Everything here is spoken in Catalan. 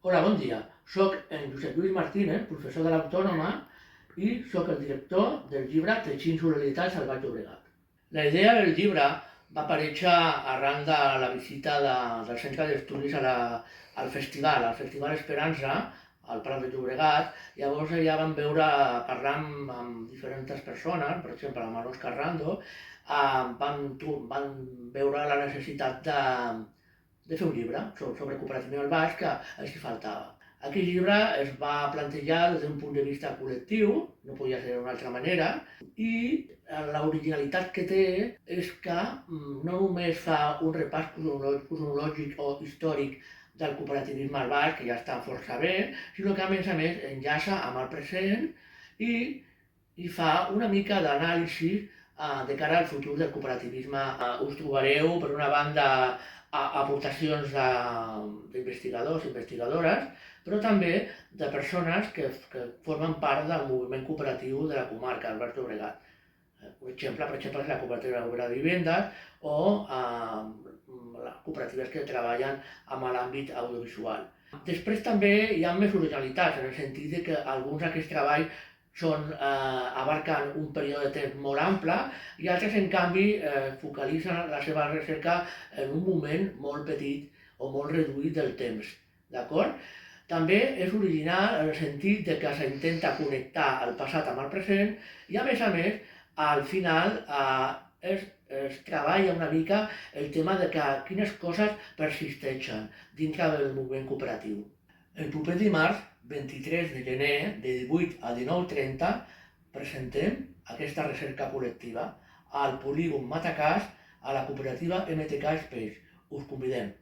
Hola, bon dia. Soc en Josep Lluís Martínez, professor de l'Autònoma i soc el director del llibre Teixint Solidaritat al Baix Llobregat. La idea del llibre va aparèixer arran de la visita del Centre d'Estudis al Festival Esperança, al Prat de Llobregat. Llavors allà vam veure, parlar amb diferents persones, per exemple amb l'Òscar Rando, van veure la necessitat de fer un llibre sobre cooperativisme al baix, que els hi faltava. Aquest llibre es va plantejar des d'un punt de vista col·lectiu, no podia ser d'una altra manera, i l'originalitat que té és que no només fa un repàs cronològic o històric del cooperativisme al baix, que ja està força bé, sinó que a més enllaça amb el present i fa una mica d'anàlisi de cara al futur del cooperativisme. Us trobareu, per una banda, aportacions d'investigadors i investigadores, però també de persones que formen part del moviment cooperatiu de la comarca del Baix Llobregat. Un exemple, per exemple, és la cooperativa de Vivendes o les cooperatives que treballen amb l'àmbit audiovisual. Després també hi ha més originalitats, en el sentit de que alguns d'aquests treballs abarquen un període de temps molt ample i altres, en canvi, focalitzen la seva recerca en un moment molt petit o molt reduït del temps. D'acord? També és original en el sentit de que s'intenta connectar el passat amb el present i, a més, al final es treballa una mica el tema de que quines coses persisteixen dintre del moviment cooperatiu. El proper dimarts, 23 de gener, de 18 a 19:30, presentem aquesta recerca col·lectiva al polígon Matacàs, a la cooperativa MTK Space. Us convidem.